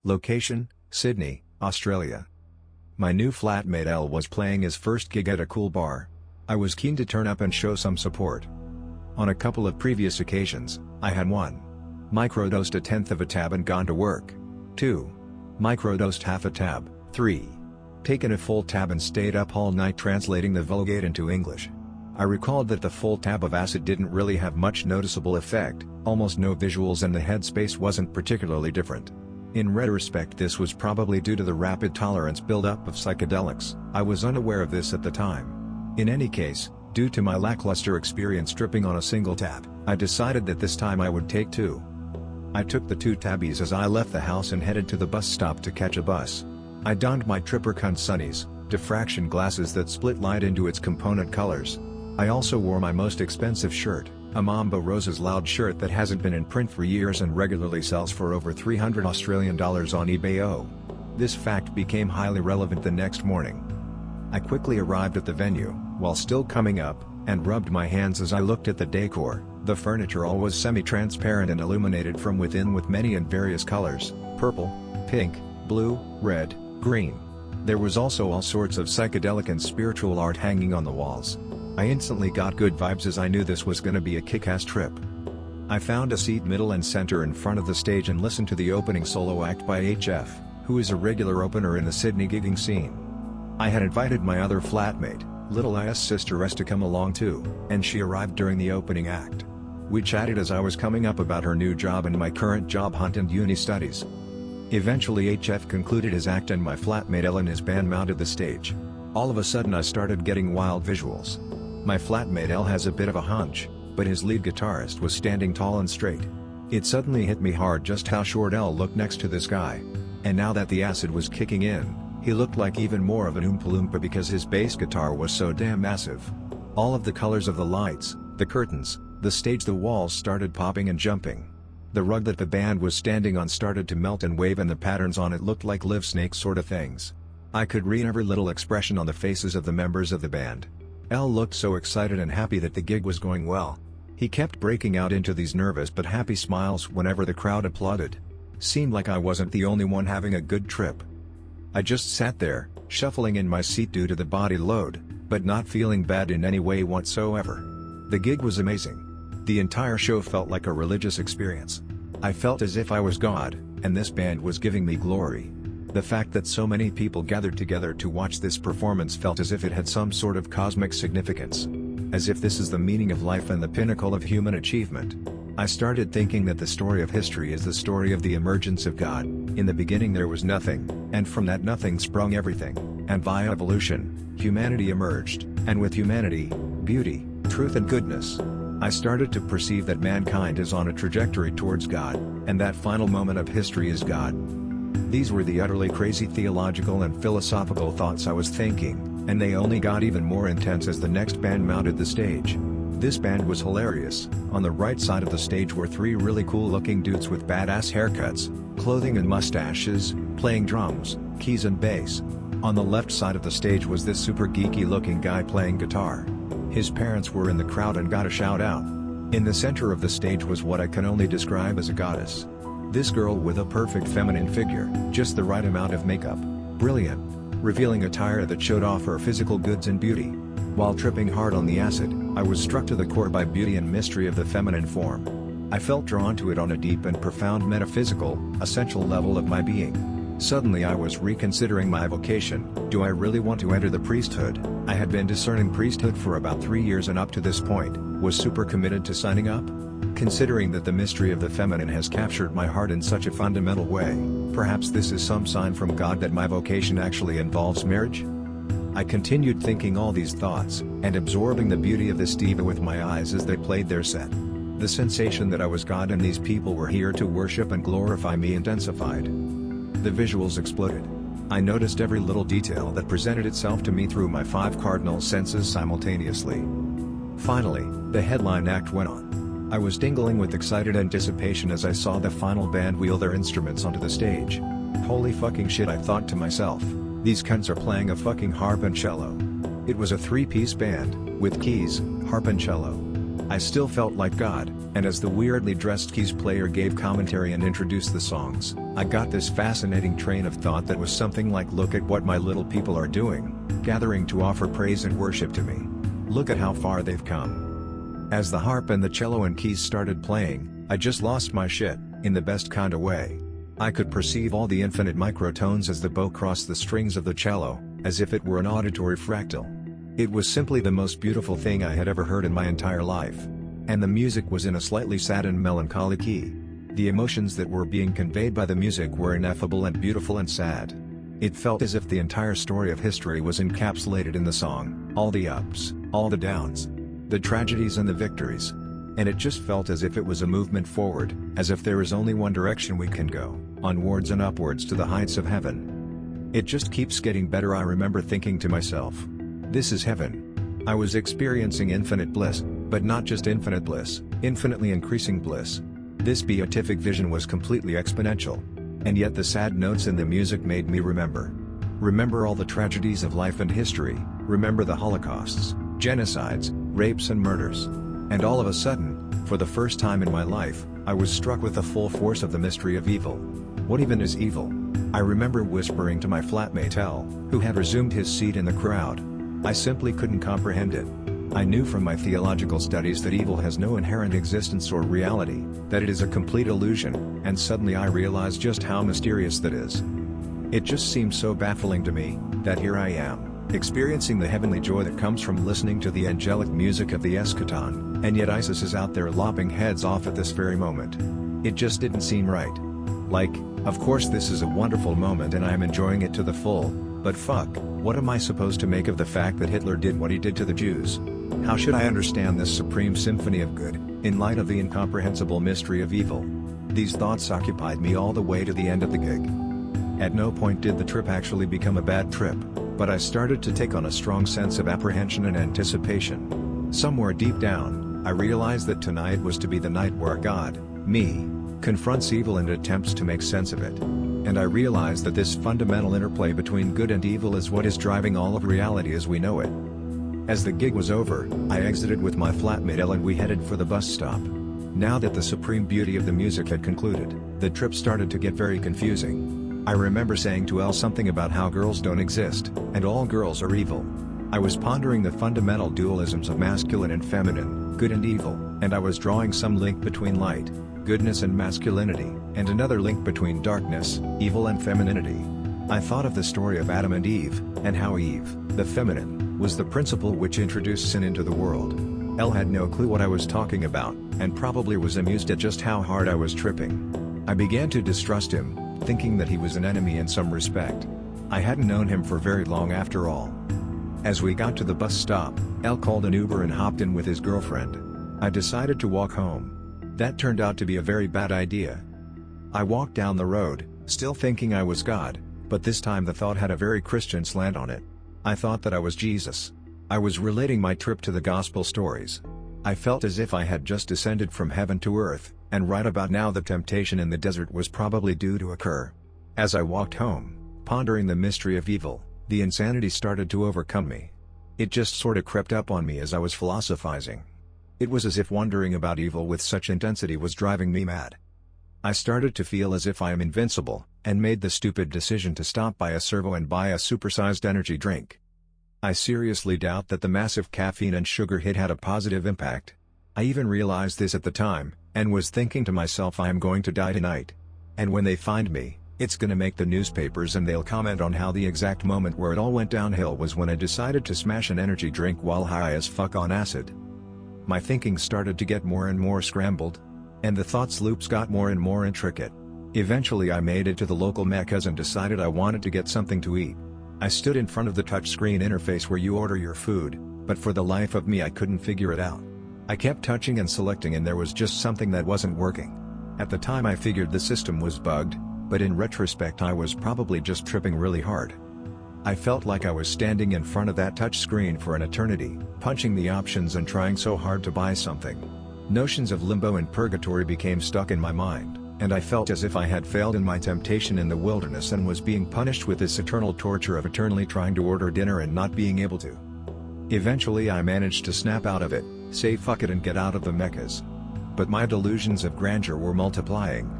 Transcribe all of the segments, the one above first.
Location, Sydney, Australia. My new flatmate L was playing his first gig at a cool bar. I was keen to turn up and show some support. On a couple of previous occasions, I had 1. Microdosed a tenth of a tab and gone to work. 2. Microdosed half a tab. 3. Taken a full tab and stayed up all night translating the Vulgate into English. I recalled that the full tab of acid didn't really have much noticeable effect, almost no visuals, and the headspace wasn't particularly different. In retrospect, this was probably due to the rapid tolerance buildup of psychedelics. I was unaware of this at the time. In any case, due to my lackluster experience tripping on a single tab, I decided that this time I would take 2. I took the 2 tabbies as I left the house and headed to the bus stop to catch a bus. I donned my Tripercon sunnies, diffraction glasses that split light into its component colors. I also wore my most expensive shirt, a Mamba Roses Loud shirt that hasn't been in print for years and regularly sells for over $300 Australian on eBay. This fact became highly relevant the next morning. I quickly arrived at the venue, while still coming up, and rubbed my hands as I looked at the decor. The furniture all was semi-transparent and illuminated from within with many and various colors: purple, pink, blue, red, green. There was also all sorts of psychedelic and spiritual art hanging on the walls. I instantly got good vibes as I knew this was gonna be a kick-ass trip. I found a seat middle and center in front of the stage and listened to the opening solo act by HF, who is a regular opener in the Sydney gigging scene. I had invited my other flatmate, Little I's sister S, to come along too, and she arrived during the opening act. We chatted as I was coming up about her new job and my current job hunt and uni studies. Eventually HF concluded his act and my flatmate L and his band mounted the stage. All of a sudden I started getting wild visuals. My flatmate L has a bit of a hunch, but his lead guitarist was standing tall and straight. It suddenly hit me hard just how short L looked next to this guy. And now that the acid was kicking in, he looked like even more of an Oompa Loompa because his bass guitar was so damn massive. All of the colors of the lights, the curtains, the stage, the walls started popping and jumping. The rug that the band was standing on started to melt and wave, and the patterns on it looked like live snake sort of things. I could read every little expression on the faces of the members of the band. L looked so excited and happy that the gig was going well. He kept breaking out into these nervous but happy smiles whenever the crowd applauded. Seemed like I wasn't the only one having a good trip. I just sat there, shuffling in my seat due to the body load, but not feeling bad in any way whatsoever. The gig was amazing. The entire show felt like a religious experience. I felt as if I was God, and this band was giving me glory. The fact that so many people gathered together to watch this performance felt as if it had some sort of cosmic significance. As if this is the meaning of life and the pinnacle of human achievement. I started thinking that the story of history is the story of the emergence of God. In the beginning there was nothing, and from that nothing sprung everything, and by evolution, humanity emerged, and with humanity, beauty, truth and goodness. I started to perceive that mankind is on a trajectory towards God, and that final moment of history is God. These were the utterly crazy theological and philosophical thoughts I was thinking, and they only got even more intense as the next band mounted the stage. This band was hilarious. On the right side of the stage were 3 really cool looking dudes with badass haircuts, clothing and mustaches, playing drums, keys and bass. On the left side of the stage was this super geeky looking guy playing guitar. His parents were in the crowd and got a shout out. In the center of the stage was what I can only describe as a goddess. This girl with a perfect feminine figure, just the right amount of makeup, brilliant, revealing attire that showed off her physical goods and beauty. While tripping hard on the acid, I was struck to the core by beauty and mystery of the feminine form. I felt drawn to it on a deep and profound metaphysical, essential level of my being. Suddenly I was reconsidering my vocation. Do I really want to enter the priesthood? I had been discerning priesthood for about 3 years and up to this point, was super committed to signing up. Considering that the mystery of the feminine has captured my heart in such a fundamental way, perhaps this is some sign from God that my vocation actually involves marriage? I continued thinking all these thoughts, and absorbing the beauty of this diva with my eyes as they played their set. The sensation that I was God and these people were here to worship and glorify me intensified. The visuals exploded. I noticed every little detail that presented itself to me through my 5 cardinal senses simultaneously. Finally, the headline act went on. I was tingling with excited anticipation as I saw the final band wheel their instruments onto the stage. Holy fucking shit, I thought to myself. These cunts are playing a fucking harp and cello. It was a 3-piece band, with keys, harp and cello. I still felt like God, and as the weirdly dressed keys player gave commentary and introduced the songs, I got this fascinating train of thought that was something like, look at what my little people are doing, gathering to offer praise and worship to me. Look at how far they've come. As the harp and the cello and keys started playing, I just lost my shit, in the best kinda way. I could perceive all the infinite microtones as the bow crossed the strings of the cello, as if it were an auditory fractal. It was simply the most beautiful thing I had ever heard in my entire life. And the music was in a slightly sad and melancholy key. The emotions that were being conveyed by the music were ineffable and beautiful and sad. It felt as if the entire story of history was encapsulated in the song, all the ups, all the downs, the tragedies and the victories. And it just felt as if it was a movement forward, as if there is only one direction we can go, onwards and upwards to the heights of heaven. It just keeps getting better. I remember thinking to myself, this is heaven. I was experiencing infinite bliss, but not just infinite bliss, infinitely increasing bliss. This beatific vision was completely exponential. And yet the sad notes in the music made me remember. Remember all the tragedies of life and history, remember the holocausts, genocides, rapes and murders. And all of a sudden, for the first time in my life, I was struck with the full force of the mystery of evil. What even is evil? I remember whispering to my flatmate L, who had resumed his seat in the crowd. I simply couldn't comprehend it. I knew from my theological studies that evil has no inherent existence or reality, that it is a complete illusion, and suddenly I realized just how mysterious that is. It just seems so baffling to me, that here I am, experiencing the heavenly joy that comes from listening to the angelic music of the eschaton, and yet ISIS is out there lopping heads off at this very moment. It just didn't seem right. Like, of course this is a wonderful moment and I am enjoying it to the full, but fuck, what am I supposed to make of the fact that Hitler did what he did to the Jews? How should I understand this supreme symphony of good, in light of the incomprehensible mystery of evil? These thoughts occupied me all the way to the end of the gig. At no point did the trip actually become a bad trip, but I started to take on a strong sense of apprehension and anticipation. Somewhere deep down, I realized that tonight was to be the night where God, me, confronts evil and attempts to make sense of it. And I realized that this fundamental interplay between good and evil is what is driving all of reality as we know it. As the gig was over, I exited with my flatmate L and we headed for the bus stop. Now that the supreme beauty of the music had concluded, the trip started to get very confusing. I remember saying to L something about how girls don't exist, and all girls are evil. I was pondering the fundamental dualisms of masculine and feminine, good and evil, and I was drawing some link between light, goodness and masculinity, and another link between darkness, evil and femininity. I thought of the story of Adam and Eve, and how Eve, the feminine, was the principle which introduced sin into the world. L had no clue what I was talking about, and probably was amused at just how hard I was tripping. I began to distrust him, thinking that he was an enemy in some respect. I hadn't known him for very long after all. As we got to the bus stop, L called an Uber and hopped in with his girlfriend. I decided to walk home. That turned out to be a very bad idea. I walked down the road, still thinking I was God, but this time the thought had a very Christian slant on it. I thought that I was Jesus. I was relating my trip to the gospel stories. I felt as if I had just descended from heaven to earth, and right about now the temptation in the desert was probably due to occur. As I walked home, pondering the mystery of evil, the insanity started to overcome me. It just sorta crept up on me as I was philosophizing. It was as if wondering about evil with such intensity was driving me mad. I started to feel as if I am invincible, and made the stupid decision to stop by a servo and buy a supersized energy drink. I seriously doubt that the massive caffeine and sugar hit had a positive impact. I even realized this at the time, and was thinking to myself, I am going to die tonight. And when they find me, it's gonna make the newspapers and they'll comment on how the exact moment where it all went downhill was when I decided to smash an energy drink while high as fuck on acid. My thinking started to get more and more scrambled, and the thoughts loops got more and more intricate. Eventually I made it to the local Mecca's and decided I wanted to get something to eat. I stood in front of the touchscreen interface where you order your food, but for the life of me I couldn't figure it out. I kept touching and selecting and there was just something that wasn't working. At the time I figured the system was bugged, but in retrospect I was probably just tripping really hard. I felt like I was standing in front of that touchscreen for an eternity, punching the options and trying so hard to buy something. Notions of limbo and purgatory became stuck in my mind, and I felt as if I had failed in my temptation in the wilderness and was being punished with this eternal torture of eternally trying to order dinner and not being able to. Eventually I managed to snap out of it, say fuck it and get out of the mechas. But my delusions of grandeur were multiplying.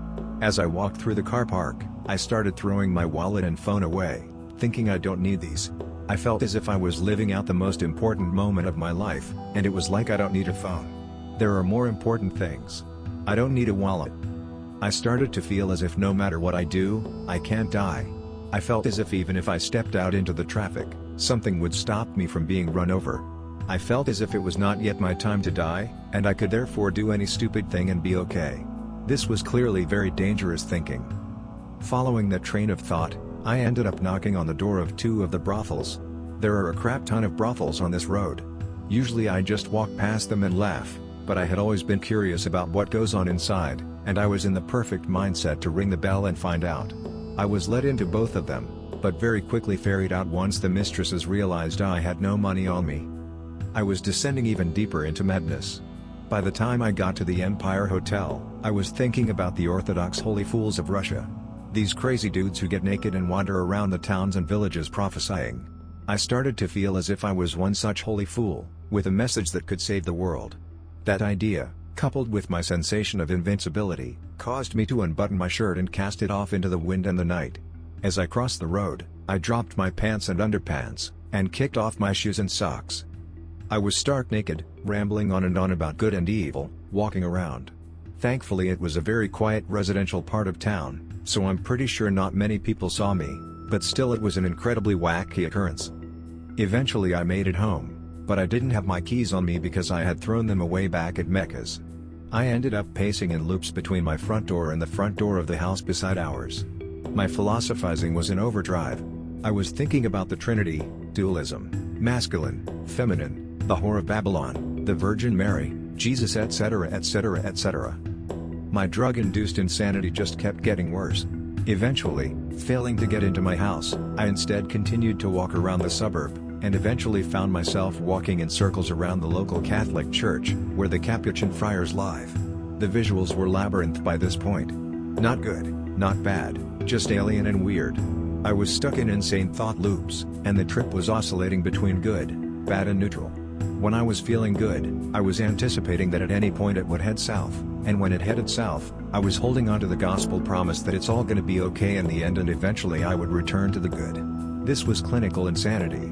As I walked through the car park, I started throwing my wallet and phone away, thinking I don't need these. I felt as if I was living out the most important moment of my life, and it was like I don't need a phone. There are more important things. I don't need a wallet. I started to feel as if no matter what I do, I can't die. I felt as if even if I stepped out into the traffic, something would stop me from being run over. I felt as if it was not yet my time to die, and I could therefore do any stupid thing and be okay. This was clearly very dangerous thinking. Following that train of thought, I ended up knocking on the door of 2 of the brothels. There are a crap ton of brothels on this road. Usually I just walk past them and laugh, but I had always been curious about what goes on inside, and I was in the perfect mindset to ring the bell and find out. I was let into both of them, but very quickly ferried out once the mistresses realized I had no money on me. I was descending even deeper into madness. By the time I got to the Empire Hotel, I was thinking about the Orthodox holy fools of Russia. These crazy dudes who get naked and wander around the towns and villages prophesying. I started to feel as if I was one such holy fool, with a message that could save the world. That idea, coupled with my sensation of invincibility, caused me to unbutton my shirt and cast it off into the wind and the night. As I crossed the road, I dropped my pants and underpants, and kicked off my shoes and socks. I was stark naked, rambling on and on about good and evil, walking around. Thankfully it was a very quiet residential part of town, so I'm pretty sure not many people saw me, but still it was an incredibly wacky occurrence. Eventually I made it home, but I didn't have my keys on me because I had thrown them away back at Mecca's. I ended up pacing in loops between my front door and the front door of the house beside ours. My philosophizing was in overdrive. I was thinking about the Trinity, dualism, masculine, feminine, the Whore of Babylon, the Virgin Mary, Jesus, etc., etc., etc. My drug-induced insanity just kept getting worse. Eventually, failing to get into my house, I instead continued to walk around the suburb, and eventually found myself walking in circles around the local Catholic church, where the Capuchin friars live. The visuals were labyrinth by this point. Not good, not bad, just alien and weird. I was stuck in insane thought loops, and the trip was oscillating between good, bad and neutral. When I was feeling good, I was anticipating that at any point it would head south, and when it headed south, I was holding on to the gospel promise that it's all gonna be okay in the end and eventually I would return to the good. This was clinical insanity.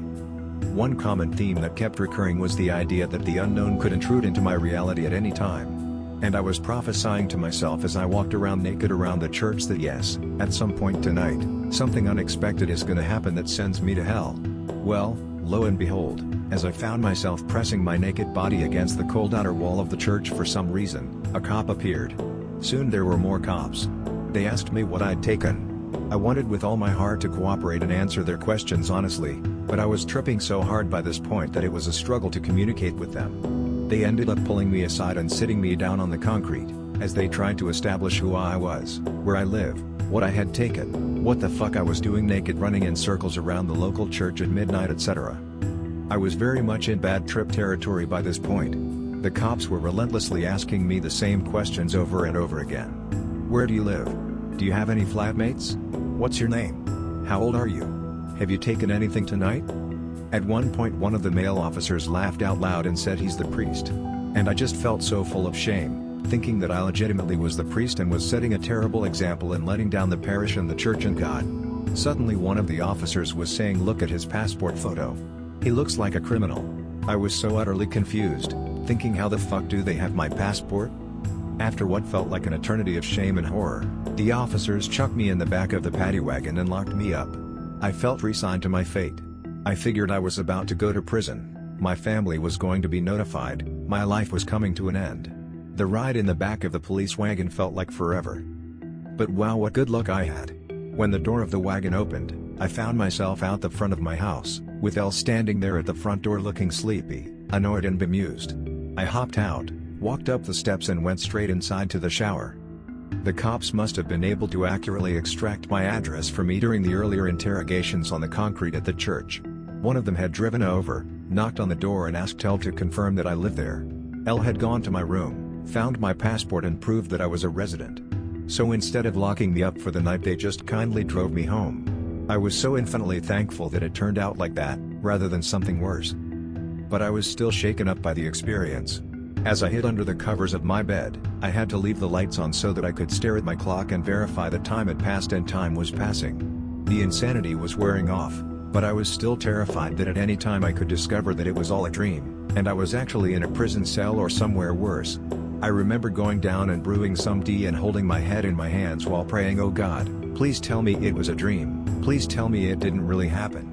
One common theme that kept recurring was the idea that the unknown could intrude into my reality at any time. And I was prophesying to myself as I walked around naked around the church that yes, at some point tonight, something unexpected is gonna happen that sends me to hell. Well, lo and behold, as I found myself pressing my naked body against the cold outer wall of the church for some reason, a cop appeared. Soon there were more cops. They asked me what I'd taken. I wanted with all my heart to cooperate and answer their questions honestly, but I was tripping so hard by this point that it was a struggle to communicate with them. They ended up pulling me aside and sitting me down on the concrete, as they tried to establish who I was, where I live, what I had taken, what the fuck I was doing naked running in circles around the local church at midnight, etc. I was very much in bad trip territory by this point. The cops were relentlessly asking me the same questions over and over again. Where do you live? Do you have any flatmates? What's your name? How old are you? Have you taken anything tonight? At one point one of the male officers laughed out loud and said he's the priest. And I just felt so full of shame, thinking that I legitimately was the priest and was setting a terrible example and letting down the parish and the church and God. Suddenly one of the officers was saying look at his passport photo. He looks like a criminal. I was so utterly confused, thinking how the fuck do they have my passport? After what felt like an eternity of shame and horror, the officers chucked me in the back of the paddy wagon and locked me up. I felt resigned to my fate. I figured I was about to go to prison, my family was going to be notified, my life was coming to an end. The ride in the back of the police wagon felt like forever. But wow, what good luck I had. When the door of the wagon opened, I found myself out the front of my house, with Elle standing there at the front door looking sleepy, annoyed and bemused. I hopped out, walked up the steps and went straight inside to the shower. The cops must have been able to accurately extract my address from me during the earlier interrogations on the concrete at the church. One of them had driven over, knocked on the door and asked Elle to confirm that I lived there. Elle had gone to my room, found my passport and proved that I was a resident. So instead of locking me up for the night they just kindly drove me home. I was so infinitely thankful that it turned out like that, rather than something worse. But I was still shaken up by the experience. As I hid under the covers of my bed, I had to leave the lights on so that I could stare at my clock and verify that time had passed and time was passing. The insanity was wearing off, but I was still terrified that at any time I could discover that it was all a dream, and I was actually in a prison cell or somewhere worse. I remember going down and brewing some tea and holding my head in my hands while praying, "Oh God, please tell me it was a dream, please tell me it didn't really happen."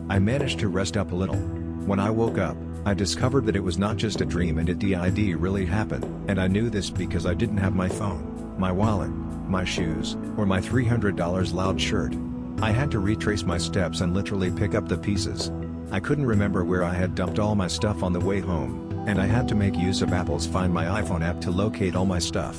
I managed to rest up a little. When I woke up, I discovered that it was not just a dream and it did really happen, and I knew this because I didn't have my phone, my wallet, my shoes, or my $300 loud shirt. I had to retrace my steps and literally pick up the pieces. I couldn't remember where I had dumped all my stuff on the way home, and I had to make use of Apple's Find My iPhone app to locate all my stuff.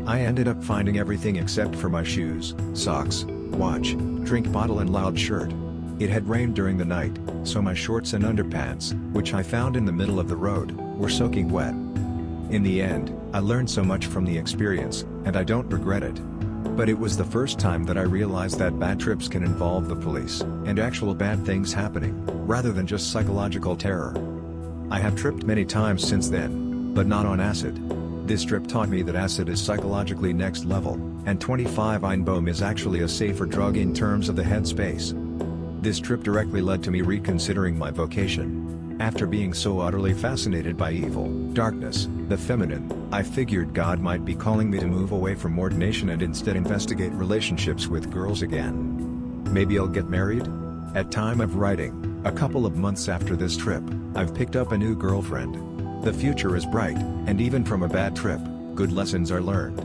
I ended up finding everything except for my shoes, socks, watch, drink bottle and loud shirt. It had rained during the night, so my shorts and underpants, which I found in the middle of the road, were soaking wet. In the end, I learned so much from the experience, and I don't regret it. But it was the first time that I realized that bad trips can involve the police, and actual bad things happening, rather than just psychological terror. I have tripped many times since then, but not on acid. This trip taught me that acid is psychologically next level, and 25-Einbohm is actually a safer drug in terms of the headspace. This trip directly led to me reconsidering my vocation. After being so utterly fascinated by evil, darkness, the feminine, I figured God might be calling me to move away from ordination and instead investigate relationships with girls again. Maybe I'll get married? At time of writing, a couple of months after this trip, I've picked up a new girlfriend. The future is bright, and even from a bad trip, good lessons are learned.